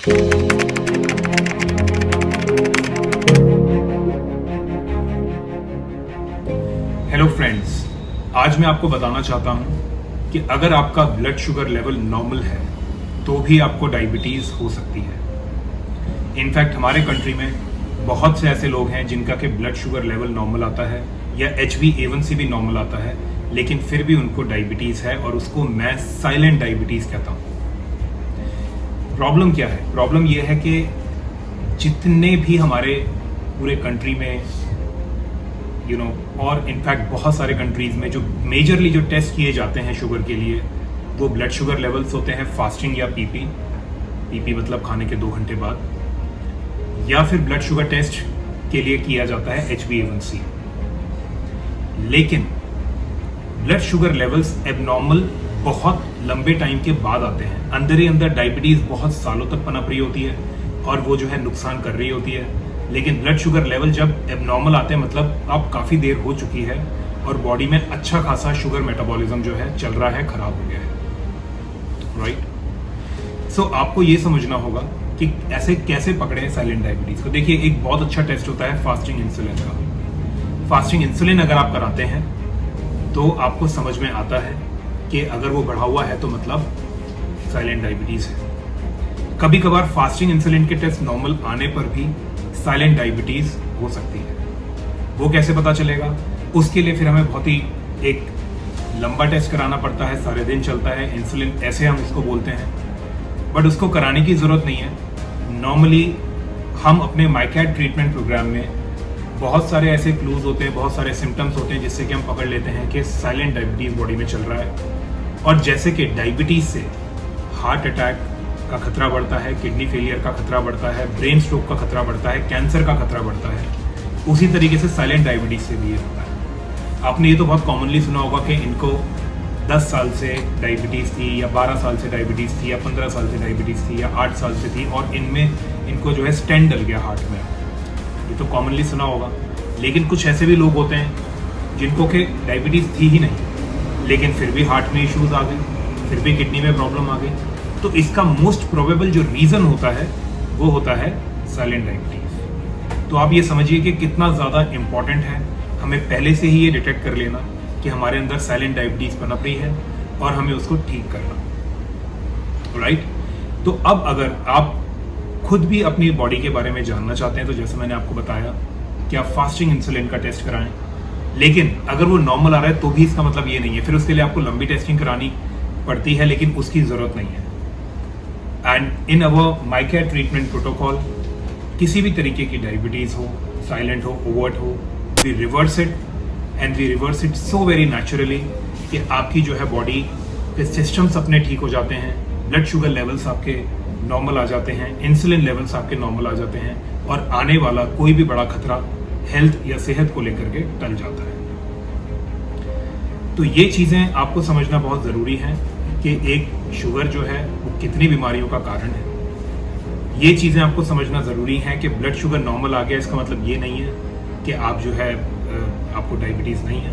Hello friends, आज मैं आपको बताना चाहता हूं कि अगर आपका ब्लड शुगर लेवल नॉर्मल है तो भी आपको डायबिटीज़ हो सकती है। इनफैक्ट हमारे कंट्री में बहुत से ऐसे लोग हैं जिनका कि ब्लड शुगर लेवल नॉर्मल आता है या HbA1c भी नॉर्मल आता है, लेकिन फिर भी उनको डायबिटीज़ है और उसको मैं साइलेंट डायबिटीज़ कहता हूँ। प्रॉब्लम क्या है? प्रॉब्लम यह है कि जितने भी हमारे पूरे कंट्री में और इनफैक्ट बहुत सारे कंट्रीज़ में जो मेजरली जो टेस्ट किए जाते हैं शुगर के लिए, वो ब्लड शुगर लेवल्स होते हैं फास्टिंग या पीपी मतलब खाने के 2 घंटे बाद, या फिर ब्लड शुगर टेस्ट के लिए किया जाता है HbA1c। लेकिन ब्लड शुगर लेवल्स एबनॉर्मल बहुत लंबे टाइम के बाद आते हैं। अंदर ही अंदर डायबिटीज़ बहुत सालों तक पनप रही होती है और वो जो है नुकसान कर रही होती है। लेकिन ब्लड शुगर लेवल जब एबनॉर्मल आते हैं मतलब अब काफ़ी देर हो चुकी है और बॉडी में अच्छा खासा शुगर मेटाबॉलिज्म जो है चल रहा है, खराब हो गया है, राइट। सो आपको ये समझना होगा कि ऐसे कैसे पकड़े साइलेंट डायबिटीज़ को। देखिए, एक बहुत अच्छा टेस्ट होता है फास्टिंग इंसुलिन का। फास्टिंग इंसुलिन अगर आप कराते हैं तो आपको समझ में आता है कि अगर वो बढ़ा हुआ है तो मतलब साइलेंट डायबिटीज़ है। कभी कभार फास्टिंग इंसुलिन के टेस्ट नॉर्मल आने पर भी साइलेंट डायबिटीज़ हो सकती है। वो कैसे पता चलेगा? उसके लिए फिर हमें बहुत ही एक लंबा टेस्ट कराना पड़ता है, सारे दिन चलता है। इंसुलिन ऐसे हम उसको बोलते हैं, बट उसको कराने की ज़रूरत नहीं है। नॉर्मली हम अपने माइकैट ट्रीटमेंट प्रोग्राम में बहुत सारे ऐसे क्लूज होते हैं, बहुत सारे सिम्टम्स होते हैं जिससे कि हम पकड़ लेते हैं कि साइलेंट डायबिटीज़ बॉडी में चल रहा है। और जैसे कि डायबिटीज़ से हार्ट अटैक का खतरा बढ़ता है, किडनी फेलियर का खतरा बढ़ता है, ब्रेन स्ट्रोक का खतरा बढ़ता है, कैंसर का खतरा बढ़ता है, उसी तरीके से साइलेंट डायबिटीज़ से भी ये होता है। आपने ये तो बहुत कॉमनली सुना होगा कि इनको 10 साल से डायबिटीज़ थी या 12 साल से डायबिटीज़ थी या 15 साल से डायबिटीज़ थी या 8 साल से थी और इनमें इनको जो है स्टेंट डल गया हार्ट में। ये तो कॉमनली सुना होगा। लेकिन कुछ ऐसे भी लोग होते हैं जिनको कि डायबिटीज़ थी ही नहीं, लेकिन फिर भी हार्ट में इश्यूज़ आ गए, फिर भी किडनी में प्रॉब्लम आ गई। तो इसका मोस्ट प्रोबेबल जो रीज़न होता है वो होता है साइलेंट डायबिटीज़। तो आप ये समझिए कि कितना ज़्यादा इम्पॉर्टेंट है हमें पहले से ही ये डिटेक्ट कर लेना कि हमारे अंदर साइलेंट डायबिटीज़ पनप रही है और हमें उसको ठीक करना, राइट। तो अब अगर आप खुद भी अपनी बॉडी के बारे में जानना चाहते हैं तो जैसे मैंने आपको बताया कि आप फास्टिंग इंसुलिन का टेस्ट कराएं। लेकिन अगर वो नॉर्मल आ रहा है तो भी इसका मतलब ये नहीं है, फिर उसके लिए आपको लंबी टेस्टिंग करानी पड़ती है, लेकिन उसकी ज़रूरत नहीं है। And in our my cat treatment protocol किसी भी तरीके की डायबिटीज़ हो, साइलेंट हो, ओवर्ट हो, we reverse it and we reverse it so very naturally कि आपकी जो है बॉडी के सिस्टम्स अपने ठीक हो जाते हैं, ब्लड शुगर लेवल्स आपके नॉर्मल आ जाते हैं, इंसुलिन लेवल्स आपके नॉर्मल आ जाते हैं और आने वाला कोई भी बड़ा खतरा हेल्थ या सेहत को लेकर के टल जाता है। तो ये चीज़ें आपको समझना बहुत ज़रूरी है कि एक शुगर जो है वो कितनी बीमारियों का कारण है। ये चीज़ें आपको समझना ज़रूरी है कि ब्लड शुगर नॉर्मल आ गया इसका मतलब ये नहीं है कि आप जो है आपको डायबिटीज़ नहीं है।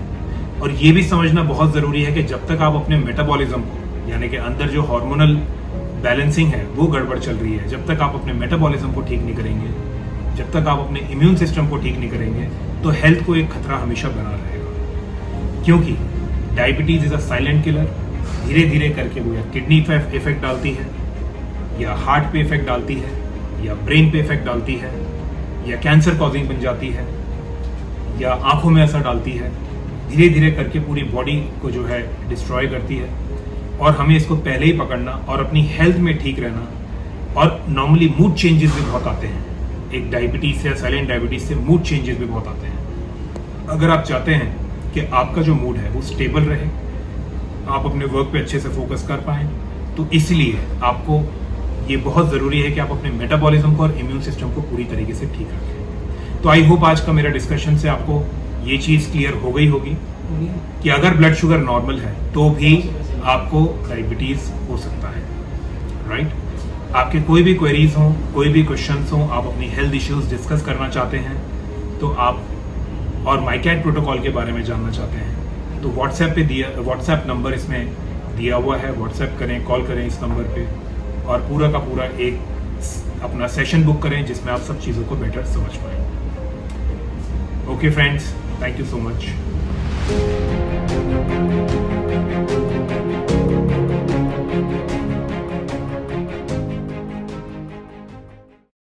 और ये भी समझना बहुत ज़रूरी है कि जब तक आप अपने मेटाबॉलिज्म को, यानी कि अंदर जो हार्मोनल बैलेंसिंग है वो गड़बड़ चल रही है, जब तक आप अपने मेटाबॉलिज्म को ठीक नहीं करेंगे, जब तक आप अपने इम्यून सिस्टम को ठीक नहीं करेंगे, तो हेल्थ को एक खतरा हमेशा बना रहेगा। क्योंकि diabetes is a silent killer. धीरे धीरे करके वो या किडनी पे इफेक्ट डालती है, या हार्ट पे इफेक्ट डालती है, या ब्रेन पे इफेक्ट डालती है, या कैंसर कॉजिंग बन जाती है, या आंखों में असर डालती है। धीरे धीरे करके पूरी बॉडी को जो है डिस्ट्रॉय करती है। और हमें इसको पहले ही पकड़ना और अपनी हेल्थ में ठीक रहना। और नॉर्मली मूड चेंजेस भी बहुत आते हैं, एक डायबिटीज़ से या साइलेंट डायबिटीज़ से मूड चेंजेस भी बहुत आते हैं। अगर आप चाहते हैं कि आपका जो मूड है वो स्टेबल रहे, आप अपने वर्क पे अच्छे से फोकस कर पाएँ, तो इसलिए आपको ये बहुत ज़रूरी है कि आप अपने मेटाबॉलिज्म को और इम्यून सिस्टम को पूरी तरीके से ठीक रखें। तो आई होप आज का मेरा डिस्कशन से आपको ये चीज़ क्लियर हो गई होगी कि अगर ब्लड शुगर नॉर्मल है तो भी आपको डायबिटीज़ हो सकता है, राइट। आपके कोई भी क्वेरीज हों, कोई भी क्वेश्चंस हों, आप अपनी हेल्थ इश्यूज डिस्कस करना चाहते हैं तो आप, और माइकैट प्रोटोकॉल के बारे में जानना चाहते हैं तो व्हाट्सएप नंबर इसमें दिया हुआ है, व्हाट्सएप करें, कॉल करें इस नंबर पे और पूरा का पूरा एक अपना सेशन बुक करें जिसमें आप सब चीज़ों को बेटर समझ पाएं। Okay friends, thank you so much.